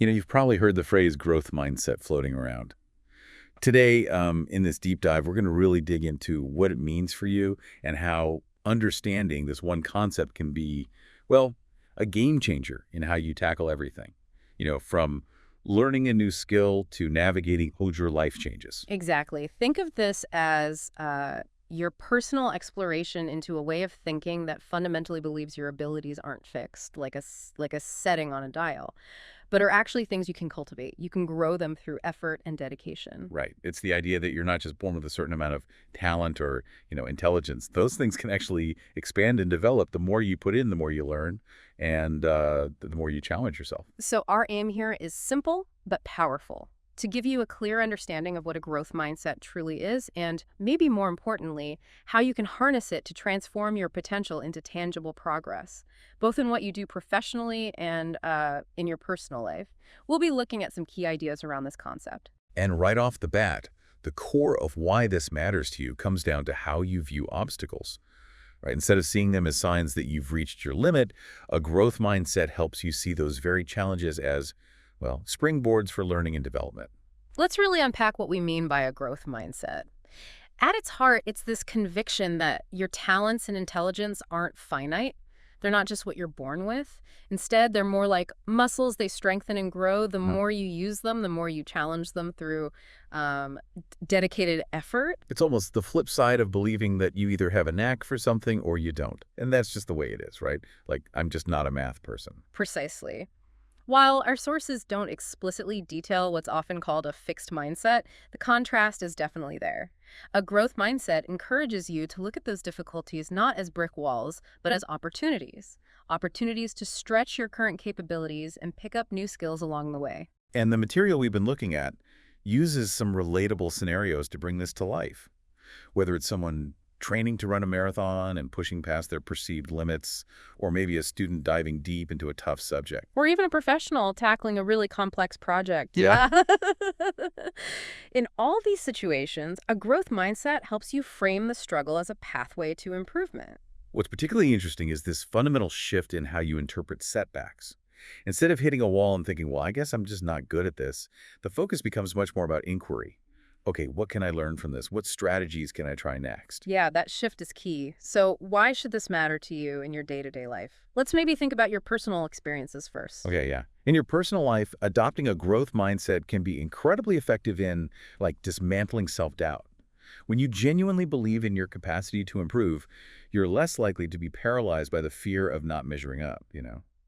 You've probably heard the phrase growth mindset floating around. Today, in this deep dive, we're going to really dig into what it means for you and how understanding this one concept can be, well, a game changer in how you tackle everything. From learning a new skill to navigating major life changes. Exactly. Think of this as your personal exploration into a way of thinking that fundamentally believes your abilities aren't fixed, like a setting on a dial, but are actually things you can cultivate. You can grow them through effort and dedication. Right. It's the idea that you're not just born with a certain amount of talent or, intelligence. Those things can actually expand and develop. The more you put in, the more you learn, and the more you challenge yourself. So our aim here is simple but powerful. To give you a clear understanding of what a growth mindset truly is, and maybe more importantly, how you can harness it to transform your potential into tangible progress, both in what you do professionally and in your personal life. We'll be looking at some key ideas around this concept. And right off the bat, the core of why this matters to you comes down to how you view obstacles. Right? Instead of seeing them as signs that you've reached your limit, a growth mindset helps you see those very challenges as, well, springboards for learning and development. Let's really unpack what we mean by a growth mindset. At its heart, it's this conviction that your talents and intelligence aren't finite. They're not just what you're born with. Instead, they're more like muscles. They strengthen and grow. The more you use them, the more you challenge them through dedicated effort. It's almost the flip side of believing that you either have a knack for something or you don't. And that's just the way it is, right? Like, I'm just not a math person. Precisely. While our sources don't explicitly detail what's often called a fixed mindset, the contrast is definitely there. A growth mindset encourages you to look at those difficulties not as brick walls, but as opportunities. Opportunities to stretch your current capabilities and pick up new skills along the way. And the material we've been looking at uses some relatable scenarios to bring this to life. Whether it's someone training to run a marathon and pushing past their perceived limits, or maybe a student diving deep into a tough subject. Or even a professional tackling a really complex project. Yeah. In all these situations, a growth mindset helps you frame the struggle as a pathway to improvement. What's particularly interesting is this fundamental shift in how you interpret setbacks. Instead of hitting a wall and thinking, well, I guess I'm just not good at this, the focus becomes much more about inquiry. Okay, what can I learn from this? What strategies can I try next? Yeah, that shift is key. So why should this matter to you in your day-to-day life? Let's maybe think about your personal experiences first. Okay, yeah. In your personal life, adopting a growth mindset can be incredibly effective in, like, dismantling self-doubt. When you genuinely believe in your capacity to improve, you're less likely to be paralyzed by the fear of not measuring up.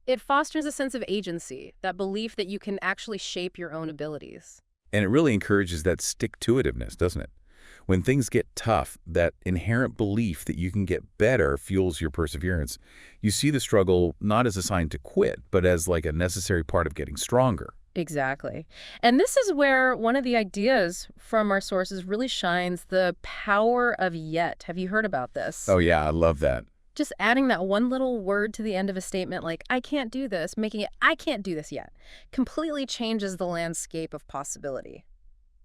It fosters a sense of agency, that belief that you can actually shape your own abilities. And it really encourages that stick-to-itiveness, doesn't it? When things get tough, that inherent belief that you can get better fuels your perseverance. You see the struggle not as a sign to quit, but as like a necessary part of getting stronger. Exactly. And this is where one of the ideas from our sources really shines, the power of yet. Have you heard about this? Oh yeah, I love that. Just adding that one little word to the end of a statement like, I can't do this, making it, I can't do this yet, completely changes the landscape of possibility.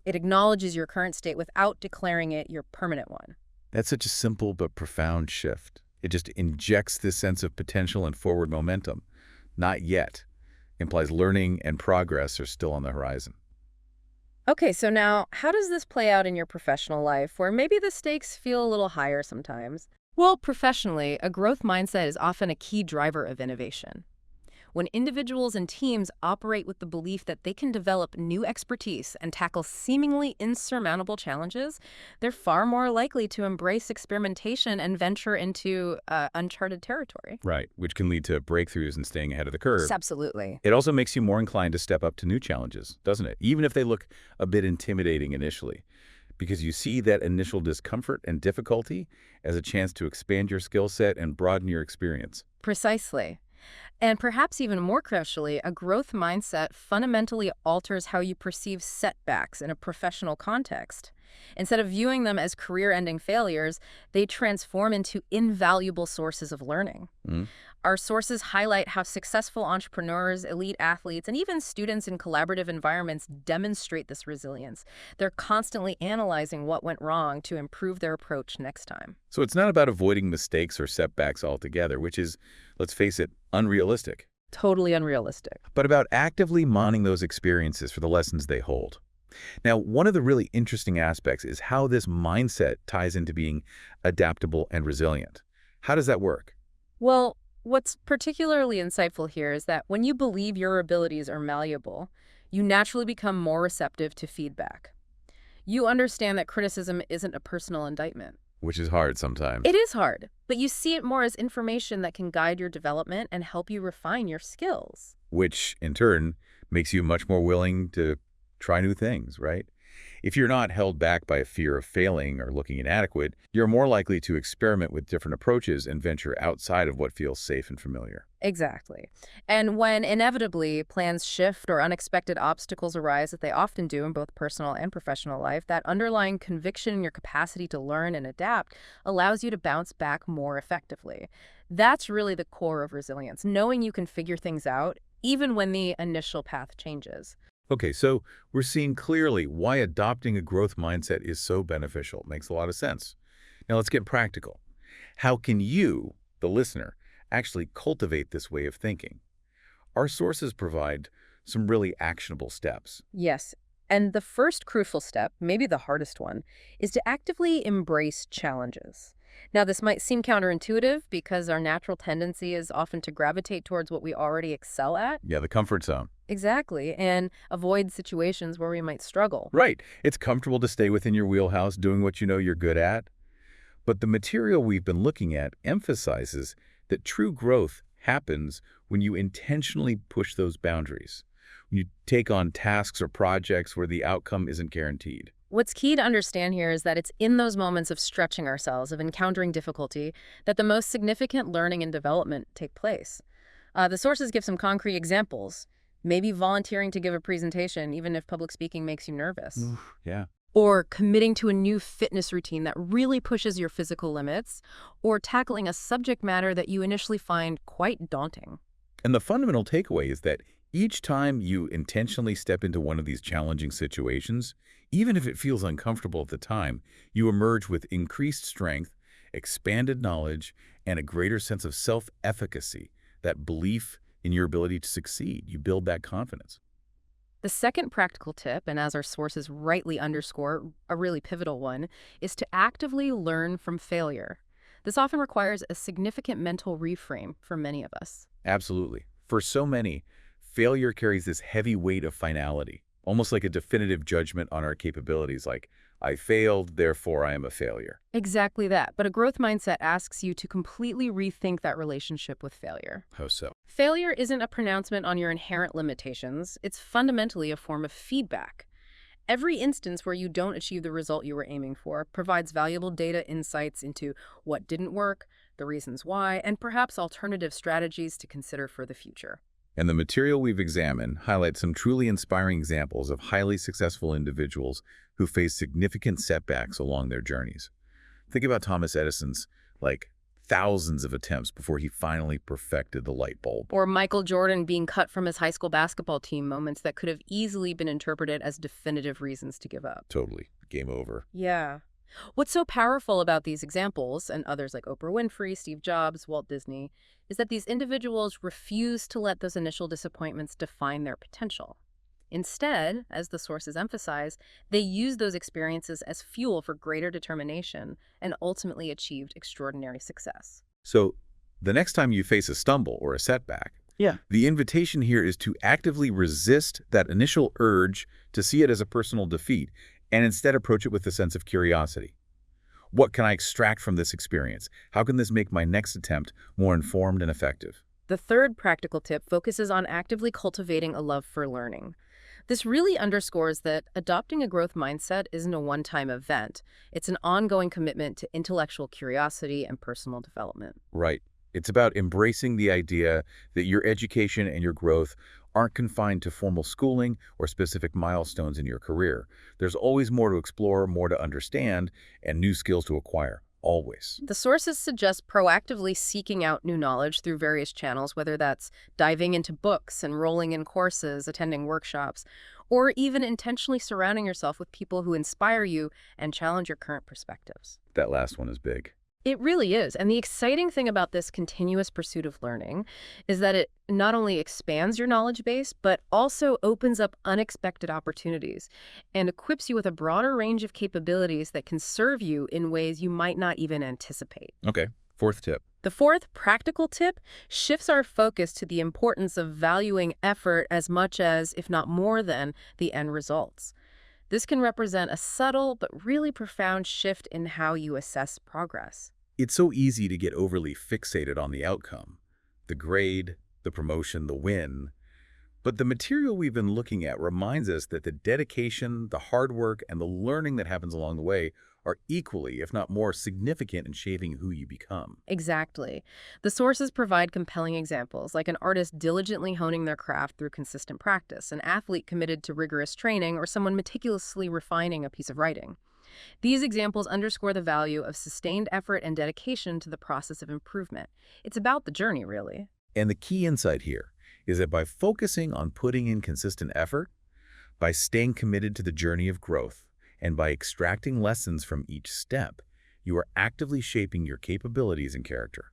It acknowledges your current state without declaring it your permanent one. That's such a simple but profound shift. It just injects this sense of potential and forward momentum. Not yet. Implies learning and progress are still on the horizon. Okay, so now, how does this play out in your professional life, where maybe the stakes feel a little higher sometimes? Well, professionally, a growth mindset is often a key driver of innovation. When individuals and teams operate with the belief that they can develop new expertise and tackle seemingly insurmountable challenges, they're far more likely to embrace experimentation and venture into uncharted territory. Right, which can lead to breakthroughs and staying ahead of the curve. Absolutely. It also makes you more inclined to step up to new challenges, doesn't it? Even if they look a bit intimidating initially. Because you see that initial discomfort and difficulty as a chance to expand your skill set and broaden your experience. Precisely. And perhaps even more crucially, a growth mindset fundamentally alters how you perceive setbacks in a professional context. Instead of viewing them as career-ending failures, they transform into invaluable sources of learning. Our sources highlight how successful entrepreneurs, elite athletes, and even students in collaborative environments demonstrate this resilience. They're constantly analyzing what went wrong to improve their approach next time. So it's not about avoiding mistakes or setbacks altogether, which is, let's face it, unrealistic. Totally unrealistic. but about actively mining those experiences for the lessons they hold. Now, one of the really interesting aspects is how this mindset ties into being adaptable and resilient. How does that work? Well, what's particularly insightful here is that when you believe your abilities are malleable, you naturally become more receptive to feedback. You understand that criticism isn't a personal indictment. Which is hard sometimes. It is hard, but you see it more as information that can guide your development and help you refine your skills. Which, in turn, makes you much more willing to try new things, right? If you're not held back by a fear of failing or looking inadequate, you're more likely to experiment with different approaches and venture outside of what feels safe and familiar. Exactly. And when inevitably plans shift or unexpected obstacles arise, that they often do in both personal and professional life, that underlying conviction in your capacity to learn and adapt allows you to bounce back more effectively. That's really the core of resilience, knowing you can figure things out even when the initial path changes. Okay, so we're seeing clearly why adopting a growth mindset is so beneficial. Makes a lot of sense. Now let's get practical. How can you, the listener, actually cultivate this way of thinking? Our sources provide some really actionable steps. Yes. And the first crucial step, maybe the hardest one, is to actively embrace challenges. Now, this might seem counterintuitive because our natural tendency is often to gravitate towards what we already excel at. Yeah, the comfort zone. Exactly, and avoid situations where we might struggle. Right. It's comfortable to stay within your wheelhouse doing what you know you're good at. But the material we've been looking at emphasizes that true growth happens when you intentionally push those boundaries, when you take on tasks or projects where the outcome isn't guaranteed. What's key to understand here is that it's in those moments of stretching ourselves, of encountering difficulty, that the most significant learning and development take place. The sources give some concrete examples. Maybe volunteering to give a presentation, even if public speaking makes you nervous. Oof, yeah. Or committing to a new fitness routine that really pushes your physical limits, or tackling a subject matter that you initially find quite daunting. And the fundamental takeaway is that each time you intentionally step into one of these challenging situations, even if it feels uncomfortable at the time, you emerge with increased strength, expanded knowledge, and a greater sense of self-efficacy, that belief in your ability to succeed. You build that confidence. The second practical tip, and as our sources rightly underscore, a really pivotal one, is to actively learn from failure. This often requires a significant mental reframe for many of us. Absolutely. For so many, failure carries this heavy weight of finality, almost like a definitive judgment on our capabilities, like, I failed, therefore I am a failure. Exactly that. But a growth mindset asks you to completely rethink that relationship with failure. How so? Failure isn't a pronouncement on your inherent limitations. It's fundamentally a form of feedback. Every instance where you don't achieve the result you were aiming for provides valuable data insights into what didn't work, the reasons why, and perhaps alternative strategies to consider for the future. And the material we've examined highlights some truly inspiring examples of highly successful individuals who face significant setbacks along their journeys. Think about Thomas Edison's, thousands of attempts before he finally perfected the light bulb. Or Michael Jordan being cut from his high school basketball team, moments that could have easily been interpreted as definitive reasons to give up. Totally. Game over. Yeah. What's so powerful about these examples, and others like Oprah Winfrey, Steve Jobs, Walt Disney, is that these individuals refuse to let those initial disappointments define their potential. Instead, as the sources emphasize, they use those experiences as fuel for greater determination and ultimately achieved extraordinary success. So the next time you face a stumble or a setback, the invitation here is to actively resist that initial urge to see it as a personal defeat and instead approach it with a sense of curiosity. What can I extract from this experience? How can this make my next attempt more informed and effective? The third practical tip focuses on actively cultivating a love for learning. This really underscores that adopting a growth mindset isn't a one-time event. It's an ongoing commitment to intellectual curiosity and personal development. Right. It's about embracing the idea that your education and your growth aren't confined to formal schooling or specific milestones in your career. There's always more to explore, more to understand, and new skills to acquire. Always. The sources suggest proactively seeking out new knowledge through various channels, whether that's diving into books, enrolling in courses, attending workshops, or even intentionally surrounding yourself with people who inspire you and challenge your current perspectives. That last one is big. It really is. And the exciting thing about this continuous pursuit of learning is that it not only expands your knowledge base, but also opens up unexpected opportunities and equips you with a broader range of capabilities that can serve you in ways you might not even anticipate. Okay, fourth tip. The fourth practical tip shifts our focus to the importance of valuing effort as much as, if not more than, the end results. This can represent a subtle but really profound shift in how you assess progress. It's so easy to get overly fixated on the outcome, the grade, the promotion, the win. But the material we've been looking at reminds us that the dedication, the hard work, and the learning that happens along the way are equally, if not more, significant in shaping who you become. Exactly. The sources provide compelling examples, like an artist diligently honing their craft through consistent practice, an athlete committed to rigorous training, or someone meticulously refining a piece of writing. These examples underscore the value of sustained effort and dedication to the process of improvement. It's about the journey, really. And the key insight here is that by focusing on putting in consistent effort, by staying committed to the journey of growth, and by extracting lessons from each step, you are actively shaping your capabilities and character,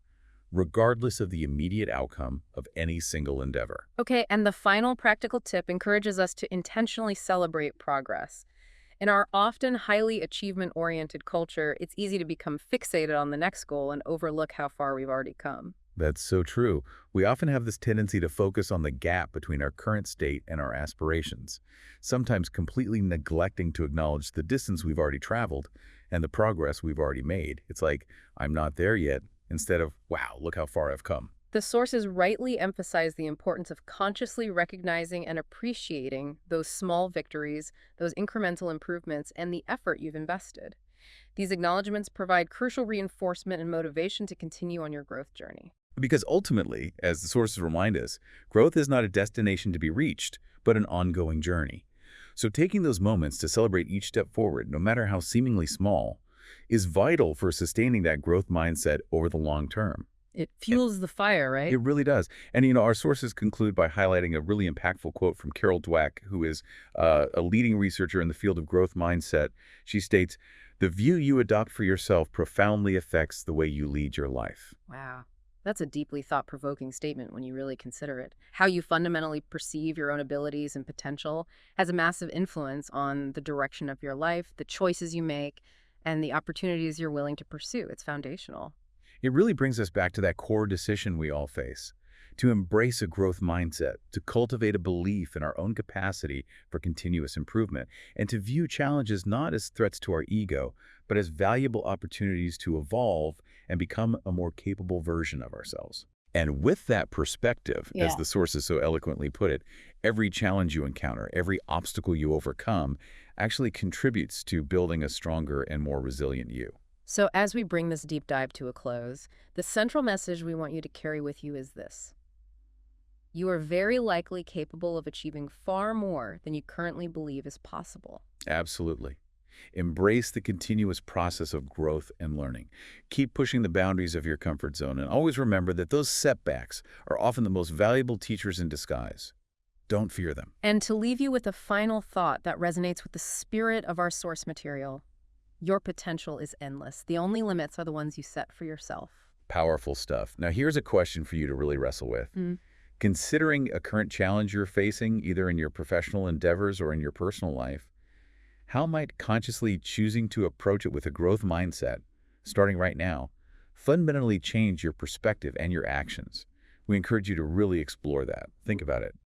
regardless of the immediate outcome of any single endeavor. Okay, and the final practical tip encourages us to intentionally celebrate progress. In our often highly achievement-oriented culture, it's easy to become fixated on the next goal and overlook how far we've already come. That's so true. We often have this tendency to focus on the gap between our current state and our aspirations, sometimes completely neglecting to acknowledge the distance we've already traveled and the progress we've already made. It's like, I'm not there yet, instead of, wow, look how far I've come. The sources rightly emphasize the importance of consciously recognizing and appreciating those small victories, those incremental improvements, and the effort you've invested. These acknowledgments provide crucial reinforcement and motivation to continue on your growth journey. Because ultimately, as the sources remind us, growth is not a destination to be reached, but an ongoing journey. So taking those moments to celebrate each step forward, no matter how seemingly small, is vital for sustaining that growth mindset over the long term. It fuels the fire, right? It really does. And, our sources conclude by highlighting a really impactful quote from Carol Dweck, who is a leading researcher in the field of growth mindset. She states, "The view you adopt for yourself profoundly affects the way you lead your life." Wow. That's a deeply thought-provoking statement when you really consider it. How you fundamentally perceive your own abilities and potential has a massive influence on the direction of your life, the choices you make, and the opportunities you're willing to pursue. It's foundational. It really brings us back to that core decision we all face, to embrace a growth mindset, to cultivate a belief in our own capacity for continuous improvement, and to view challenges not as threats to our ego, but as valuable opportunities to evolve and become a more capable version of ourselves. And with that perspective, as the sources so eloquently put it, every challenge you encounter, every obstacle you overcome, actually contributes to building a stronger and more resilient you. So as we bring this deep dive to a close, the central message we want you to carry with you is this. You are very likely capable of achieving far more than you currently believe is possible. Absolutely. Embrace the continuous process of growth and learning. Keep pushing the boundaries of your comfort zone, and always remember that those setbacks are often the most valuable teachers in disguise. Don't fear them. And to leave you with a final thought that resonates with the spirit of our source material, your potential is endless. The only limits are the ones you set for yourself. Powerful stuff. Now, here's a question for you to really wrestle with. Considering a current challenge you're facing, either in your professional endeavors or in your personal life, how might consciously choosing to approach it with a growth mindset, starting right now, fundamentally change your perspective and your actions? We encourage you to really explore that. Think about it.